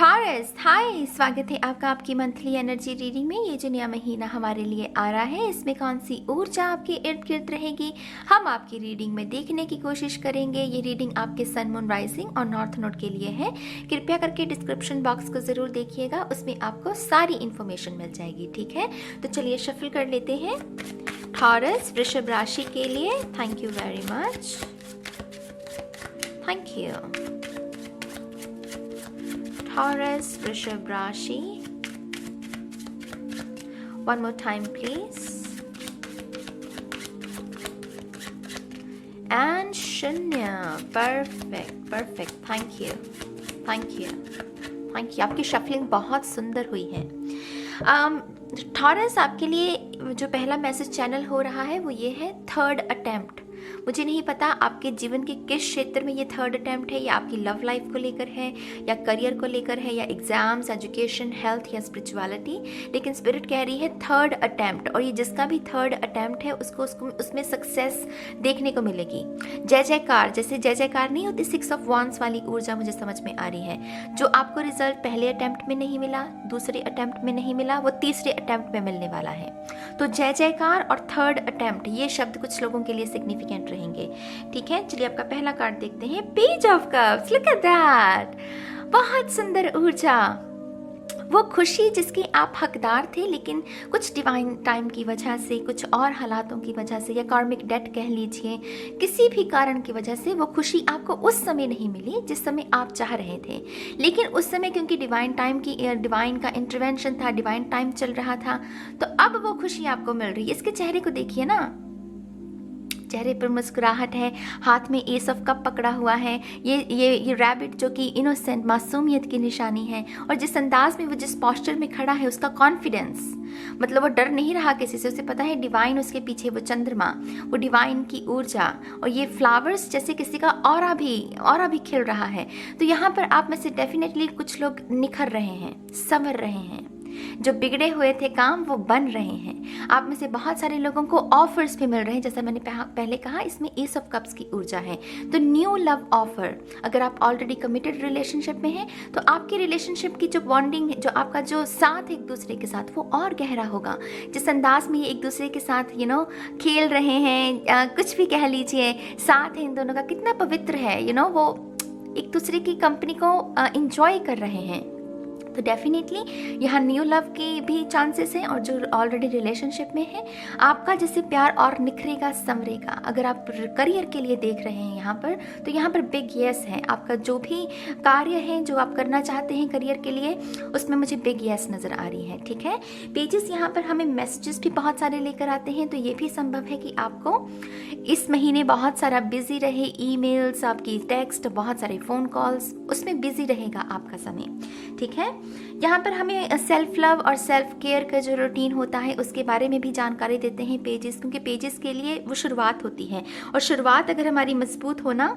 Taurus, हाय, स्वागत है आपका आपकी मंथली एनर्जी रीडिंग में। ये जो नया महीना हमारे लिए आ रहा है, इसमें कौन सी ऊर्जा आपके इर्द गिर्द रहेगी, हम आपकी रीडिंग में देखने की कोशिश करेंगे। ये रीडिंग आपके सन, मून, राइजिंग और नॉर्थ नोड के लिए है। कृपया करके डिस्क्रिप्शन बॉक्स को ज़रूर देखिएगा, उसमें आपको सारी इन्फॉर्मेशन मिल जाएगी। ठीक है, तो चलिए शफल कर लेते हैं। टॉरस, वृषभ राशि के लिए thank you very much, thank you. Taurus, वृषभ राशि, one more time please, and शून्य, perfect, thank you, आपकी शफलिंग बहुत सुंदर हुई है। टॉरस, आपके लिए जो पहला मैसेज चैनल हो रहा है वो ये है, थर्ड अटेम्प्ट। मुझे नहीं पता आपके जीवन के किस क्षेत्र में ये थर्ड अटेम्प्ट है, या आपकी लव लाइफ को लेकर है, या करियर को लेकर है, या एग्जाम्स, एजुकेशन, हेल्थ या स्पिरिचुअलिटी, लेकिन स्पिरिट कह रही है थर्ड अटेम्प्ट। और ये जिसका भी थर्ड अटेम्प्ट है उसको उसमें सक्सेस देखने को मिलेगी। जय जयकार, जैसे जय जयकार नहीं होती, 6 ऑफ वांड्स वाली ऊर्जा मुझे समझ में आ रही है। जो आपको रिजल्ट पहले अटेम्प्ट में नहीं मिला, दूसरे अटेम्प्ट में नहीं मिला, वो तीसरे अटेम्प्ट में मिलने वाला है। तो जय जयकार और थर्ड अटेम्प्ट, ये शब्द कुछ लोगों के लिए सिग्निफिकेंट रहेंगे। ठीक है, चलिए आपका पहला कार्ड देखते हैं, page of cups. Look at that, बहुत सुंदर ऊर्जा। वो खुशी जिसकी आप हकदार थे, लेकिन कुछ डिवाइन टाइम की वजह से, कुछ और हालातों की वजह से, या कार्मिक डेट कह लीजिए, किसी भी कारण की वजह से वो खुशी आपको उस समय नहीं मिली जिस समय आप चाह रहे थे। लेकिन उस समय क्योंकि डिवाइन का इंटरवेंशन था, डिवाइन टाइम चल रहा था, तो अब वो खुशी आपको मिल रही है। इसके चेहरे को देखिए ना, चेहरे पर मुस्कुराहट है, हाथ में एस ऑफ कप पकड़ा हुआ है। ये रैबिट जो कि इनोसेंट, मासूमियत की निशानी है। और जिस अंदाज में वो, जिस पोस्चर में खड़ा है, उसका कॉन्फिडेंस, मतलब वो डर नहीं रहा किसी से, उसे पता है डिवाइन उसके पीछे, वो चंद्रमा, वो डिवाइन की ऊर्जा, और ये फ्लावर्स जैसे किसी का ऑरा भी खिल रहा है। तो यहाँ पर आप में से डेफिनेटली कुछ लोग निखर रहे हैं, संवर रहे हैं। जो बिगड़े हुए थे काम, वो बन रहे हैं। आप में से बहुत सारे लोगों को ऑफर्स भी मिल रहे हैं, जैसा मैंने पहले कहा, इसमें एस ऑफ कप्स की ऊर्जा है। तो न्यू लव ऑफर, अगर आप ऑलरेडी कमिटेड रिलेशनशिप में हैं, तो आपके रिलेशनशिप की जो बॉन्डिंग, जो आपका जो साथ एक दूसरे के साथ, वो और गहरा होगा। जिस अंदाज में ये एक दूसरे के साथ खेल रहे हैं, कुछ भी कह लीजिए, साथ है इन दोनों का, कितना पवित्र है। वो एक दूसरे की कंपनी को इंजॉय कर रहे हैं। तो डेफिनेटली यहाँ न्यू लव के भी चांसेस हैं। और जो ऑलरेडी रिलेशनशिप में है, आपका जैसे प्यार और निखरेगा, संवरेगा। अगर आप करियर के लिए देख रहे हैं यहाँ पर, तो यहाँ पर बिग येस है। आपका जो भी कार्य है, जो आप करना चाहते हैं करियर के लिए, उसमें मुझे बिग येस नज़र आ रही है। ठीक है, पेजेस यहाँ पर हमें मैसेजेस भी बहुत सारे लेकर आते हैं। तो ये भी संभव है कि आपको इस महीने बहुत सारा बिजी रहे, ईमेल्स, आपकी टेक्स्ट, बहुत सारे फ़ोन कॉल्स, उसमें बिजी रहेगा आपका समय। ठीक है, यहाँ पर हमें सेल्फ लव और सेल्फ केयर का जो रूटीन होता है, उसके बारे में भी जानकारी देते हैं पेजेस, क्योंकि पेजेस के लिए वो शुरुआत होती है। और शुरुआत अगर हमारी मजबूत हो ना,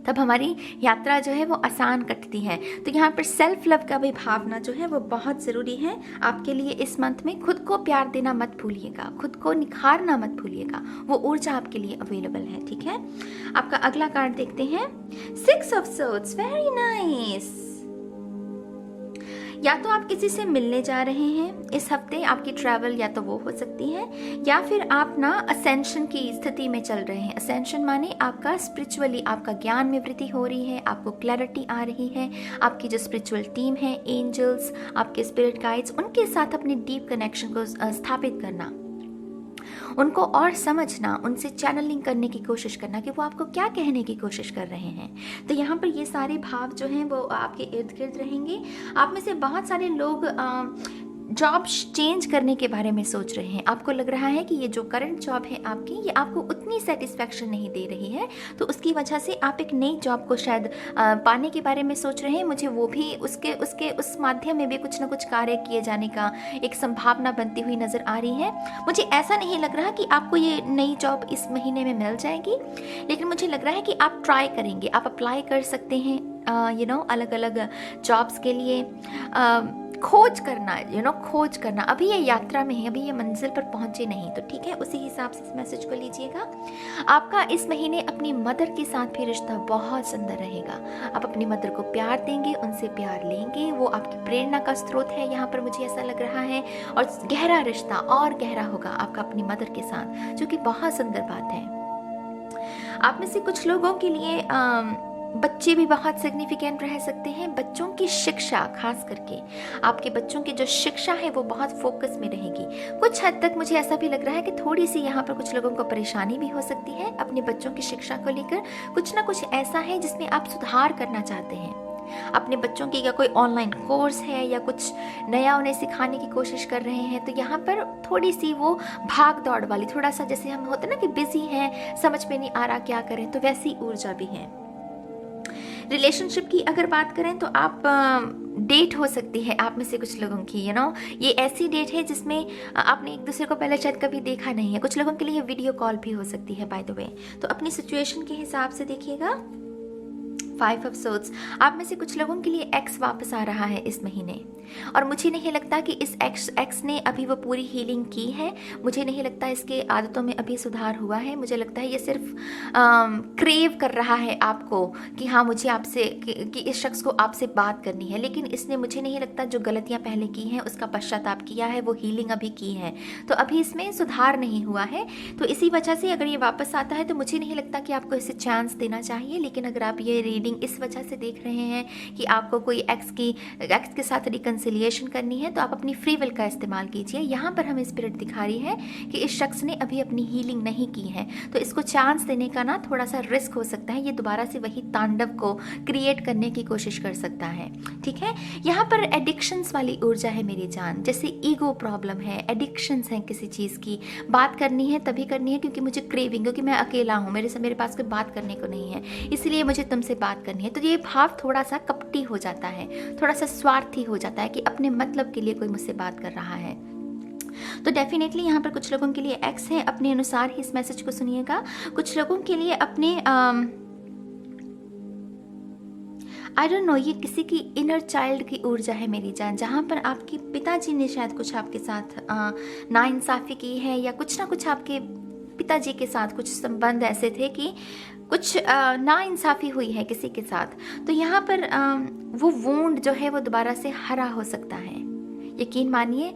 तब हमारी यात्रा जो है वो आसान कटती है। तो यहाँ पर सेल्फ लव का भी भावना जो है वो बहुत ज़रूरी है आपके लिए इस मंथ में। खुद को प्यार देना मत भूलिएगा, खुद को निखारना मत भूलिएगा, वो ऊर्जा आपके लिए अवेलेबल है। ठीक है, आपका अगला कार्ड देखते हैं, 6 ऑफ सोर्ड्स, वेरी नाइस। या तो आप किसी से मिलने जा रहे हैं इस हफ्ते, आपकी ट्रैवल या तो वो हो सकती है, या फिर आप ना असेंशन की स्थिति में चल रहे हैं। असेंशन माने आपका स्पिरिचुअली, आपका ज्ञान में वृद्धि हो रही है, आपको क्लैरिटी आ रही है। आपकी जो स्पिरिचुअल टीम है, एंजल्स, आपके स्पिरिट गाइड्स, उनके साथ अपने डीप कनेक्शन को स्थापित करना, उनको और समझना, उनसे चैनलिंग करने की कोशिश करना कि वो आपको क्या कहने की कोशिश कर रहे हैं। तो यहाँ पर ये सारे भाव जो हैं वो आपके इर्द गिर्द रहेंगे। आप में से बहुत सारे लोग जॉब चेंज करने के बारे में सोच रहे हैं। आपको लग रहा है कि ये जो करंट जॉब है आपकी, ये आपको उतनी सेटिस्फैक्शन नहीं दे रही है, तो उसकी वजह से आप एक नई जॉब को शायद पाने के बारे में सोच रहे हैं। मुझे वो भी उस माध्यम में भी कुछ ना कुछ कार्य किए जाने का एक संभावना बनती हुई नज़र आ रही है। मुझे ऐसा नहीं लग रहा कि आपको ये नई जॉब इस महीने में मिल जाएगी, लेकिन मुझे लग रहा है कि आप ट्राई करेंगे, आप अप्लाई कर सकते हैं अलग अलग जॉब्स के लिए। खोज करना, खोज करना। अभी ये यात्रा में है, अभी ये मंजिल पर पहुंचे नहीं, तो ठीक है, उसी हिसाब से इस मैसेज को लीजिएगा। आपका इस महीने अपनी मदर के साथ भी रिश्ता बहुत सुंदर रहेगा। आप अपनी मदर को प्यार देंगे, उनसे प्यार लेंगे, वो आपकी प्रेरणा का स्रोत है, यहाँ पर मुझे ऐसा लग रहा है। और गहरा रिश्ता और गहरा होगा आपका अपनी मदर के साथ, जो कि बहुत सुंदर बात है। आप में से कुछ लोगों के लिए बच्चे भी बहुत सिग्निफिकेंट रह सकते हैं। बच्चों की शिक्षा, खास करके आपके बच्चों की जो शिक्षा है वो बहुत फोकस में रहेगी। कुछ हद तक मुझे ऐसा भी लग रहा है कि थोड़ी सी यहाँ पर कुछ लोगों को परेशानी भी हो सकती है अपने बच्चों की शिक्षा को लेकर। कुछ ना कुछ ऐसा है जिसमें आप सुधार करना चाहते हैं अपने बच्चों की, या कोई ऑनलाइन कोर्स है या कुछ नया उन्हें सिखाने की कोशिश कर रहे हैं, तो यहाँ पर थोड़ी सी वो भाग दौड़ वाली, थोड़ा सा जैसे हम होते ना कि बिजी हैं, समझ में नहीं आ रहा क्या करें, तो वैसी ऊर्जा भी है। रिलेशनशिप की अगर बात करें तो आप डेट हो सकती है आप में से कुछ लोगों की, ये ऐसी डेट है जिसमें आपने एक दूसरे को पहले शायद कभी देखा नहीं है। कुछ लोगों के लिए वीडियो कॉल भी हो सकती है बाय द वे, तो अपनी सिचुएशन के हिसाब से देखिएगा। 5 ऑफ सोर्ड्स, आप में से कुछ लोगों के लिए एक्स वापस आ रहा है इस महीने, और मुझे नहीं लगता कि इस एक्स ने अभी वो पूरी हीलिंग की है। मुझे नहीं लगता इसके आदतों में अभी सुधार हुआ है। मुझे लगता है ये सिर्फ क्रेव कर रहा है आपको कि हाँ मुझे आपसे कि इस शख्स को आपसे बात करनी है, लेकिन इसने मुझे नहीं लगता जो गलतियां पहले की हैं उसका पश्चाताप किया है, वो हीलिंग अभी की है, तो अभी इसमें सुधार नहीं हुआ है। तो इसी वजह से अगर ये वापस आता है तो मुझे नहीं लगता कि आपको इसे चांस देना चाहिए। लेकिन अगर आप ये रीडिंग इस वजह से देख रहे हैं कि आपको कोई एक्स के साथ रिकंसिलिएशन करनी है, तो आप अपनी फ्री विल का इस्तेमाल कीजिए। यहाँ पर हमें स्पिरिट दिखा रही है कि इस शख्स ने अभी अपनी हीलिंग नहीं की है, तो इसको चांस देने का ना थोड़ा सा रिस्क हो सकता है। ये दोबारा से वही तांडव को क्रिएट करने की कोशिश कर सकता है, ठीक है। यहाँ पर एडिक्शंस वाली ऊर्जा है मेरी जान, जैसे ईगो प्रॉब्लम है, एडिक्शंस हैं, किसी चीज़ की बात करनी है तभी करनी है क्योंकि मुझे क्रेविंग, क्योंकि मैं अकेला हूँ, मेरे पास कोई बात करने को नहीं है, इसलिए मुझे तुमसे बात करनी है। तो ये भाव थोड़ा सा कपटी हो जाता है, थोड़ा सा स्वार्थी हो जाता है कि अपने मतलब के लिए कोई मुझसे बात कर रहा है। तो डेफिनेटली यहाँ पर कुछ लोगों के लिए एक्स है, अपने अनुसार ही इस मैसेज को सुनिएगा। कुछ लोगों के लिए अपने आई डोंट नो, ये किसी की इनर चाइल्ड की ऊर्जा है मेरी जान, जहाँ पर आपके पिताजी ने शायद कुछ आपके साथ नाइंसाफ़ी की है, या कुछ ना कुछ आपके पिताजी के साथ कुछ संबंध ऐसे थे कि कुछ नाइंसाफ़ी हुई है किसी के साथ। तो यहाँ पर वो वुंड जो है वो दोबारा से हरा हो सकता है। यकीन मानिए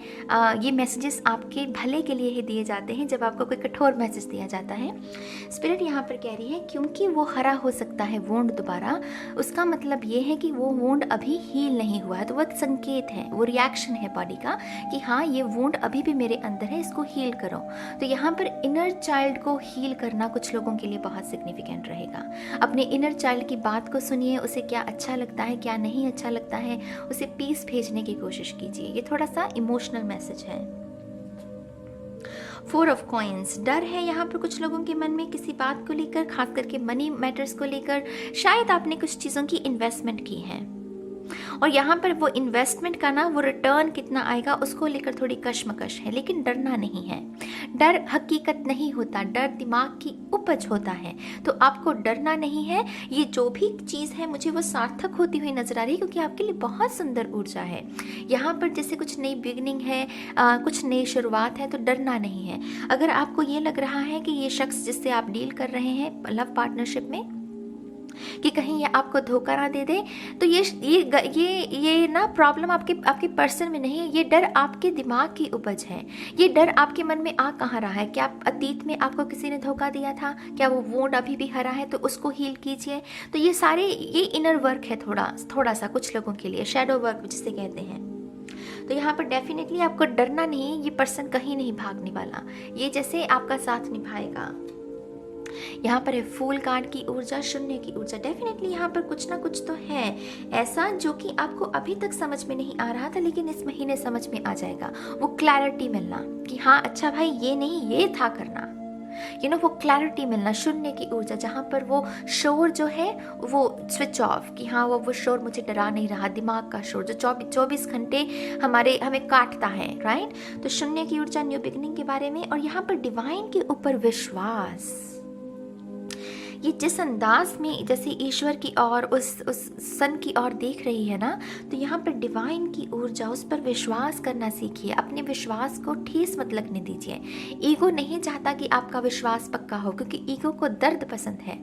ये मैसेजेस आपके भले के लिए ही दिए जाते हैं जब आपको कोई कठोर मैसेज दिया जाता है। स्पिरिट यहाँ पर कह रही है क्योंकि वो हरा हो सकता है वुंड दोबारा, उसका मतलब ये है कि वो वुंड अभी हील नहीं हुआ है। तो वो एक संकेत है, वो रिएक्शन है बॉडी का कि हाँ ये वुंड अभी भी मेरे अंदर है, इसको हील करो। तो यहाँ पर इनर चाइल्ड को हील करना कुछ लोगों के लिए बहुत सिग्निफिकेंट रहेगा। अपने इनर चाइल्ड की बात को सुनिए, उसे क्या अच्छा लगता है क्या नहीं अच्छा लगता है, उसे पीस भेजने की कोशिश कीजिए। ये थोड़ा सा इमोशनल मैसेज है। 4 ऑफ कॉइंस, डर है यहाँ पर कुछ लोगों के मन में किसी बात को लेकर, खास करके मनी मैटर्स को लेकर। शायद आपने कुछ चीज़ों की इन्वेस्टमेंट की है और यहाँ पर वो इन्वेस्टमेंट का ना वो रिटर्न कितना आएगा उसको लेकर थोड़ी कश्मकश है, लेकिन डरना नहीं है। डर हकीकत नहीं होता, डर दिमाग की उपज होता है, तो आपको डरना नहीं है। ये जो भी चीज़ है मुझे वो सार्थक होती हुई नजर आ रही है क्योंकि आपके लिए बहुत सुंदर ऊर्जा है। यहाँ पर जैसे कुछ नई बिगनिंग है, कुछ नई शुरुआत है, तो डरना नहीं है। अगर आपको ये लग रहा है कि ये शख्स जिससे आप डील कर रहे हैं लव पार्टनरशिप में कि कहीं ये आपको धोखा ना दे दे, तो ये ना प्रॉब्लम आपके पर्सन में नहीं है, ये डर आपके दिमाग की उपज है। ये डर आपके मन में आ कहाँ रहा है? क्या अतीत में आपको किसी ने धोखा दिया था? क्या वो वोंड अभी भी हरा है? तो उसको हील कीजिए। तो ये इनर वर्क है, थोड़ा सा कुछ लोगों के लिए शैडो वर्क जिसे कहते हैं। तो यहाँ पर डेफिनेटली आपको डरना नहीं है, ये पर्सन कहीं नहीं भागने वाला, ये जैसे आपका साथ निभाएगा। यहाँ पर है फूल कार्ड की ऊर्जा, शून्य की ऊर्जा। डेफिनेटली यहाँ पर कुछ ना कुछ तो है ऐसा जो कि आपको अभी तक समझ में नहीं आ रहा था, लेकिन इस महीने समझ में आ जाएगा। वो क्लैरिटी मिलना कि हाँ अच्छा भाई ये नहीं ये था करना, वो क्लैरिटी मिलना। शून्य की ऊर्जा जहाँ पर वो शोर जो है वो स्विच ऑफ, कि हाँ वो शोर मुझे डरा नहीं रहा, दिमाग का शोर जो 24 घंटे हमें काटता है, राइट। तो शून्य की ऊर्जा न्यू बिगिनिंग के बारे में। और यहाँ पर डिवाइन के ऊपर विश्वास, ये जिस अंदाज में जैसे ईश्वर की ओर उस सन की ओर देख रही है ना, तो यहाँ पर डिवाइन की ऊर्जा, उस पर विश्वास करना सीखिए। अपने विश्वास को ठेस मत लगने दीजिए। ईगो नहीं चाहता कि आपका विश्वास पक्का हो, क्योंकि ईगो को दर्द पसंद है।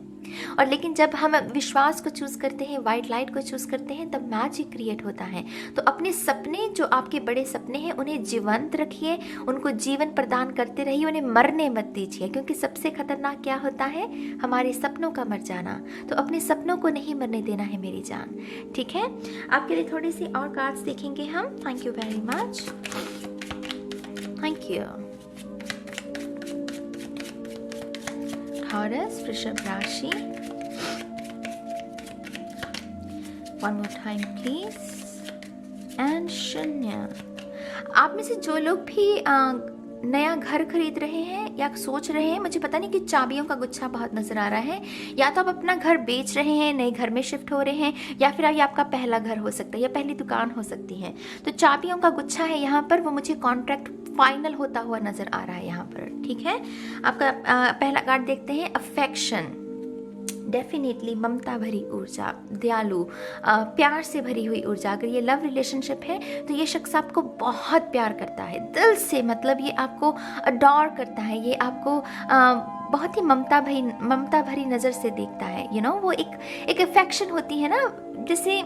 और लेकिन जब हम विश्वास को चूज करते हैं, वाइट लाइट को चूज करते हैं, तब मैजिक क्रिएट होता है। तो अपने सपने, जो आपके बड़े सपने हैं, उन्हें जीवंत रखिए, उनको जीवन प्रदान करते रहिए, उन्हें मरने मत दीजिए, क्योंकि सबसे खतरनाक क्या होता है? हमारे सपनों का मर जाना। तो अपने सपनों को नहीं मरने देना है मेरी जान, ठीक है। आपके लिए थोड़ी सी और कार्ड्स देखेंगे हम। Thank you very much, thank you. Taurus, वृषभ राशि, one more time please, and शून्य। आप में से जो लोग भी नया घर खरीद रहे हैं या सोच रहे हैं, मुझे पता नहीं कि चाबियों का गुच्छा बहुत नजर आ रहा है। या तो आप अपना घर बेच रहे हैं, नए घर में शिफ्ट हो रहे हैं, या फिर ये आपका पहला घर हो सकता है या पहली दुकान हो सकती है। तो चाबियों का गुच्छा है यहाँ पर, वो मुझे कॉन्ट्रैक्ट फाइनल होता हुआ नजर आ रहा है यहाँ पर, ठीक है। आपका पहला कार्ड देखते हैं, अफेक्शन। डेफिनेटली ममता भरी ऊर्जा, दयालु, प्यार से भरी हुई ऊर्जा। अगर ये लव रिलेशनशिप है तो ये शख्स आपको बहुत प्यार करता है दिल से, मतलब ये आपको अडोर करता है, ये आपको बहुत ही ममता भरी नज़र से देखता है। यू नो, वो एक अफेक्शन होती है ना, जैसे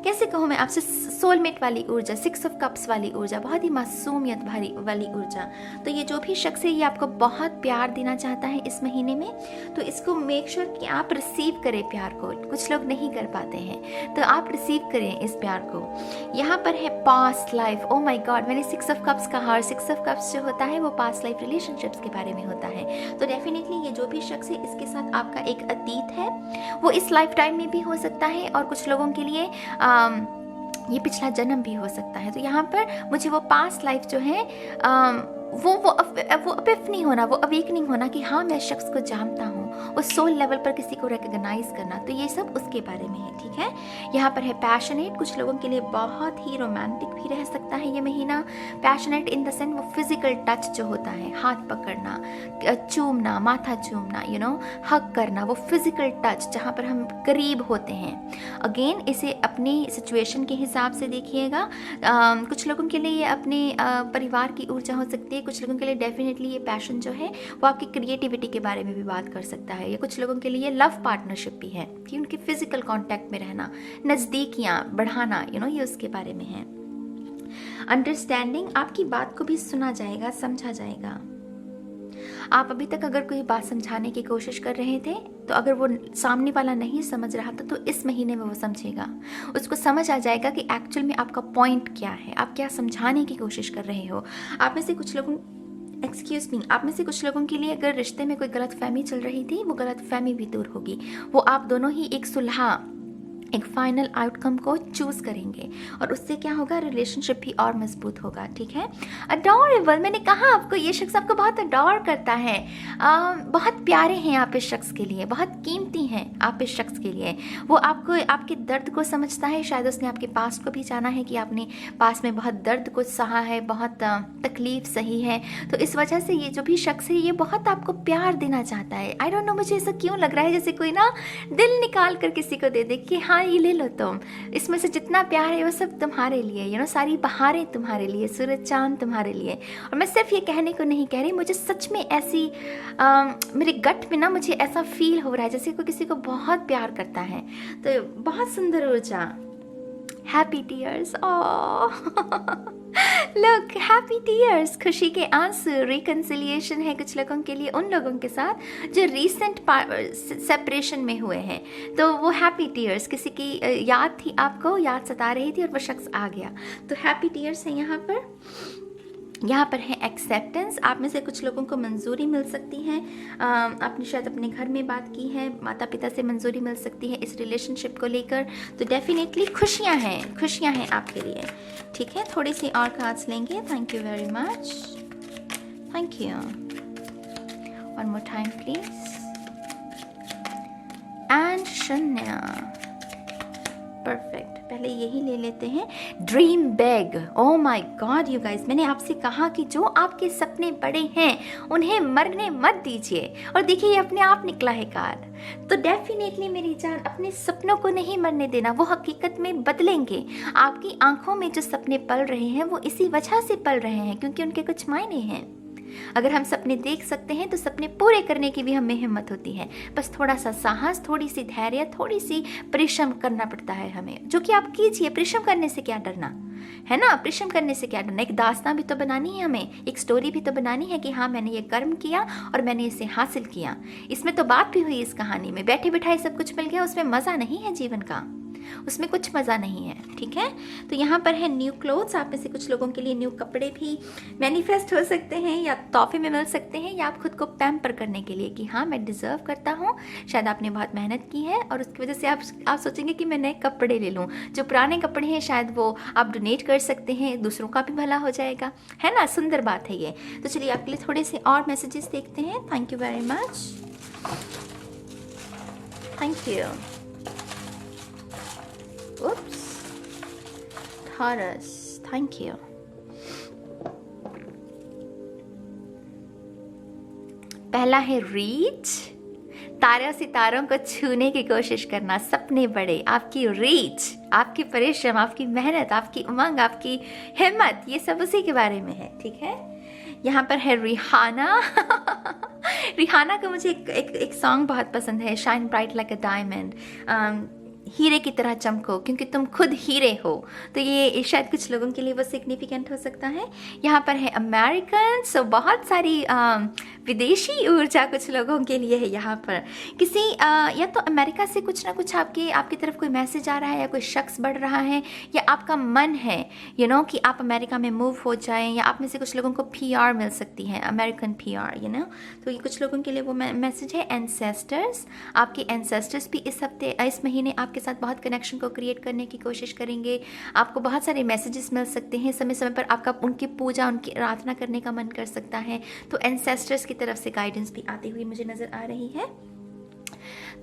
कैसे कहूँ मैं आपसे, सोलमेट वाली ऊर्जा, 6 ऑफ कप्स वाली ऊर्जा, बहुत ही मासूमियत भरी वाली ऊर्जा। तो ये जो भी शख्स है ये आपको बहुत प्यार देना चाहता है इस महीने में। तो इसको मेक श्योर कि आप रिसीव करें प्यार को। कुछ लोग नहीं कर पाते हैं, तो आप रिसीव करें इस प्यार को। यहाँ पर है past life. Oh my God, मैंने 6 ऑफ कप्स कहा, और 6 ऑफ कप्स जो होता है वो पास्ट लाइफ रिलेशनशिप्स के बारे में होता है। तो डेफिनेटली ये जो भी शख्स है, इसके साथ आपका एक अतीत है, वो इस लाइफ टाइम में भी हो सकता है, और कुछ लोगों के लिए ये पिछला जन्म भी हो सकता है। तो यहाँ पर मुझे वो पास्ट लाइफ जो है वो अपिफनी होना, वो अवेकनिंग होना कि हाँ मैं शख्स को जानता हूँ, वो सोल लेवल पर किसी को रिकॉग्नाइज करना, तो ये सब उसके बारे में है, ठीक है। यहाँ पर है पैशनेट। कुछ लोगों के लिए बहुत ही रोमांटिक भी रह सकता है ये महीना। पैशनेट इन द सेंस वो फिजिकल टच जो होता है, हाथ पकड़ना, चूमना, माथा चूमना, यू नो, हग करना, वो फिजिकल टच जहाँ पर हम करीब होते हैं। अगेन इसे अपनी सिचुएशन के हिसाब से देखिएगा। कुछ लोगों के लिए ये अपने परिवार की ऊर्जा हो सकती है, कुछ लोगों के लिए डेफिनेटली ये पैशन जो है वो आपकी क्रिएटिविटी के बारे में भी बात कर सकता है, या कुछ लोगों के लिए लव पार्टनरशिप भी है कि उनके फिजिकल कांटेक्ट में रहना, नज़दीकियाँ बढ़ाना, यू नो, ये उसके बारे में है। अंडरस्टैंडिंग, आपकी बात को भी सुना जाएगा, समझा जाएगा। आप अभी तक अगर कोई बात समझाने की कोशिश कर रहे थे, तो अगर वो सामने वाला नहीं समझ रहा था, तो इस महीने में वो समझेगा, उसको समझ आ जाएगा कि एक्चुअल में आपका पॉइंट क्या है, आप क्या समझाने की कोशिश कर रहे हो। आप में से कुछ लोगों आप में से कुछ लोगों के लिए अगर रिश्ते में कोई गलतफहमी चल रही थी, वो गलतफहमी भी दूर होगी। वो आप दोनों ही एक सुलह, एक फाइनल आउटकम को चूज करेंगे, और उससे क्या होगा, रिलेशनशिप भी और मजबूत होगा, ठीक है। अडोरेबल, मैंने कहा आपको, ये शख्स आपको बहुत अडोर करता है, बहुत प्यारे हैं आप इस शख्स के लिए, बहुत कीमती हैं आप इस शख्स के लिए। वो आपको, आपके दर्द को समझता है, शायद उसने आपके पास को भी जाना है कि आपने पास में बहुत दर्द को सहा है, बहुत तकलीफ सही है। तो इस वजह से ये जो भी शख्स है ये बहुत आपको प्यार देना चाहता है। आई डोंट नो, मुझे ऐसा क्यों लग रहा है जैसे कोई ना दिल निकाल कर किसी को दे दे कि हाँ ये ले लो तुम, इसमें से जितना प्यार है वो सब तुम्हारे लिए, यू नो, सारी बहारें तुम्हारे लिए, सूरज चांद तुम्हारे लिए। और मैं सिर्फ ये कहने को नहीं कह रही, मुझे सच में ऐसी मेरे गट में ना मुझे ऐसा फील हो रहा है जैसे कोई किसी को बहुत प्यार करता है। तो बहुत सुंदर ऊर्जा। Happy tears, look, happy tears, खुशी के आंसू। रिकंसिलिएशन है कुछ लोगों के लिए उन लोगों के साथ जो रीसेंट सेपरेशन में हुए हैं, तो वो हैप्पी टीयर्स, किसी की याद थी, आपको याद सता रही थी और वो शख्स आ गया, तो हैप्पी टीयर्स है यहाँ पर। यहाँ पर है एक्सेप्टेंस। आप में से कुछ लोगों को मंजूरी मिल सकती है, आपने शायद अपने घर में बात की है, माता पिता से मंजूरी मिल सकती है इस रिलेशनशिप को लेकर। तो डेफिनेटली खुशियाँ हैं आपके लिए, ठीक है। थोड़ी सी और कार्ड्स लेंगे। Thank you very much, thank you. One more time please, and शून्य, परफेक्ट। पहले यही ले लेते हैं, dream big. Oh my God you guys, मैंने आपसे कहा कि जो आपके सपने बड़े हैं उन्हें मरने मत दीजिए। और देखिए ये अपने आप निकला है कार्ड। तो डेफिनेटली मेरी जान, अपने सपनों को नहीं मरने देना, वो हकीकत में बदलेंगे। आपकी आंखों में जो सपने पल रहे हैं वो इसी वजह से पल रहे हैं क्योंकि उनके कुछ मायने हैं। अगर हम सपने देख सकते हैं तो सपने पूरे करने की भी हमें हिम्मत होती है। बस थोड़ा सा साहस, थोड़ी सी धैर्य, थोड़ी सी परिश्रम करना पड़ता है हमें, जो कि आप कीजिए। परिश्रम करने से क्या डरना है ना, परिश्रम करने से क्या डरना। एक दास्तां भी तो बनानी है हमें, एक स्टोरी भी तो बनानी है कि हाँ मैंने ये कर्म किया और मैंने इसे हासिल किया। इसमें तो बात भी हुई, इस कहानी में बैठे बिठाए सब कुछ मिल गया, उसमें मज़ा नहीं है जीवन का, उसमें कुछ मज़ा नहीं है। ठीक है, तो यहाँ पर है न्यू क्लोथ्स। आप में से कुछ लोगों के लिए न्यू कपड़े भी मैनिफेस्ट हो सकते हैं या तोहफे में मिल सकते हैं, या आप खुद को पैम्पर करने के लिए कि हाँ मैं डिज़र्व करता हूँ। शायद आपने बहुत मेहनत की है और उसकी वजह से आप सोचेंगे कि मैं नए कपड़े ले लूँ। जो पुराने कपड़े हैं शायद वो आप डोनेट कर सकते हैं, दूसरों का भी भला हो जाएगा, है ना। सुंदर बात है ये। तो चलिए आपके लिए थोड़े से और मैसेजेस देखते हैं। Thank you very much, thank you. Oops. Taurus, thank you. पहला है रीच। तारों सितारों को छूने की कोशिश करना, सपने बड़े, आपकी रीच, आपकी परिश्रम, आपकी मेहनत, आपकी उमंग, आपकी हिम्मत, ये सब उसी के बारे में है। ठीक है, यहाँ पर है रिहाना। रिहाना का मुझे एक सॉन्ग बहुत पसंद है, shine bright like a diamond, हीरे की तरह चमको क्योंकि तुम खुद हीरे हो। तो ये शायद कुछ लोगों के लिए वो सिग्निफिकेंट हो सकता है। यहाँ पर है अमेरिकन, सो बहुत सारी विदेशी ऊर्जा कुछ लोगों के लिए है यहाँ पर। किसी या तो अमेरिका से कुछ ना कुछ आपकी तरफ कोई मैसेज आ रहा है, या कोई शख्स बढ़ रहा है, या आपका मन है कि आप अमेरिका में मूव हो जाएं, या आप में से कुछ लोगों को PR मिल सकती है, अमेरिकन PR। तो ये कुछ लोगों के लिए वो मैसेज है। एंसेस्टर्स, आपके एंसेस्टर्स भी इस महीने आपके साथ बहुत कनेक्शन को क्रिएट करने की कोशिश करेंगे। आपको बहुत सारे मैसेजेस मिल सकते हैं, समय समय पर आपका उनकी पूजा, उनकी आराधना करने का मन कर सकता है। तो एंसेस्टर्स की तरफ से गाइडेंस भी आती हुई मुझे नज़र आ रही है।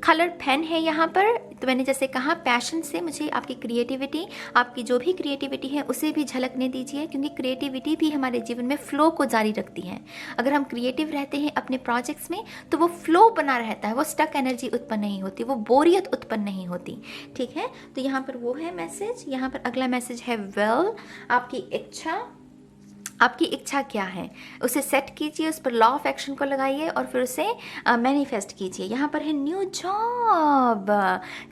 कलर पेन है यहाँ पर। तो मैंने जैसे कहा, पैशन से मुझे आपकी क्रिएटिविटी, आपकी जो भी क्रिएटिविटी है उसे भी झलकने दीजिए, क्योंकि क्रिएटिविटी भी हमारे जीवन में फ्लो को जारी रखती है। अगर हम क्रिएटिव रहते हैं अपने प्रोजेक्ट्स में तो वो फ्लो बना रहता है, वो स्टक एनर्जी उत्पन्न नहीं होती, वो बोरियत उत्पन्न नहीं होती। ठीक है, तो यहाँ पर वो है मैसेज। यहाँ पर अगला मैसेज है वेल, आपकी इच्छा, आपकी इच्छा क्या है उसे सेट कीजिए, उस पर लॉ ऑफ एक्शन को लगाइए और फिर उसे मैनिफेस्ट कीजिए। यहाँ पर है न्यू जॉब,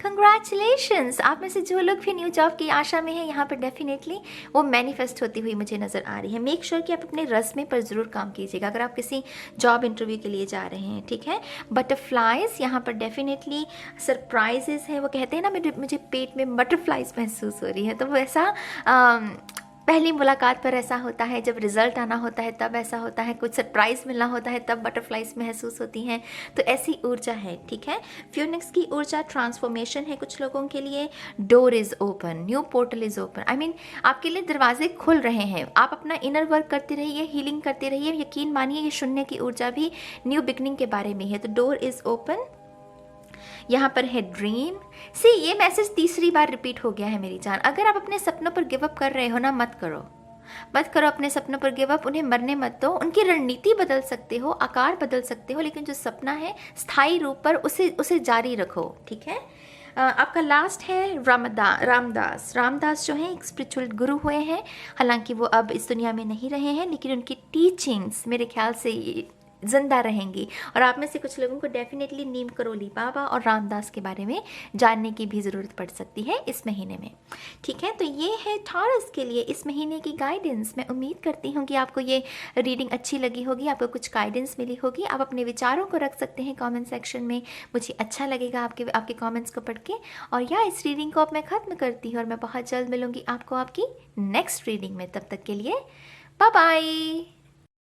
कंग्रेचुलेशंस। आप में से जो लोग भी न्यू जॉब की आशा में हैं, यहाँ पर डेफिनेटली वो मैनिफेस्ट होती हुई मुझे नज़र आ रही है। मेक श्योर कि आप अपने रस्मे पर ज़रूर काम कीजिएगा अगर आप किसी जॉब इंटरव्यू के लिए जा रहे हैं। ठीक है, बटरफ्लाइज, यहाँ पर डेफिनेटली सरप्राइजेस है। वो कहते हैं ना, मुझे पेट में बटरफ्लाइज महसूस हो रही है, तो वो ऐसा पहली मुलाकात पर ऐसा होता है, जब रिजल्ट आना होता है तब ऐसा होता है, कुछ सरप्राइज मिलना होता है तब बटरफ्लाइज महसूस होती हैं। तो ऐसी ऊर्जा है। ठीक है, फ्यूनिक्स की ऊर्जा ट्रांसफॉर्मेशन है कुछ लोगों के लिए। Door is open, new portal is open, I mean आपके लिए दरवाजे खुल रहे हैं। आप अपना इनर वर्क करते रहिए, हीलिंग करते रहिए। यकीन मानिए ये शून्य की ऊर्जा भी न्यू बिगनिंग के बारे में है। तो डोर इज़ ओपन। यहाँ पर है ड्रीम। सी, ये मैसेज तीसरी बार रिपीट हो गया है मेरी जान। अगर आप अपने सपनों पर गिव अप कर रहे हो ना, मत करो अपने सपनों पर गिव अप। उन्हें मरने मत दो। उनकी रणनीति बदल सकते हो, आकार बदल सकते हो, लेकिन जो सपना है स्थायी रूप पर उसे जारी रखो। ठीक है, आपका लास्ट है रामदास जो हैं एक स्पिरिचुअल गुरु हुए हैं। हालांकि वो अब इस दुनिया में नहीं रहे हैं, लेकिन उनकी टीचिंग्स मेरे ख्याल से जिंदा रहेंगी। और आप में से कुछ लोगों को डेफिनेटली नीम करोली बाबा और रामदास के बारे में जानने की भी ज़रूरत पड़ सकती है इस महीने में। ठीक है, तो ये है टॉरस के लिए इस महीने की गाइडेंस। मैं उम्मीद करती हूँ कि आपको ये रीडिंग अच्छी लगी होगी, आपको कुछ गाइडेंस मिली होगी। आप अपने विचारों को रख सकते हैं कमेंट सेक्शन में, मुझे अच्छा लगेगा आपके कमेंट्स को पढ़ के। और या इस रीडिंग को अब मैं ख़त्म करती हूँ और मैं बहुत जल्द मिलूँगी आपको आपकी नेक्स्ट रीडिंग में। तब तक के लिए बाय बाय।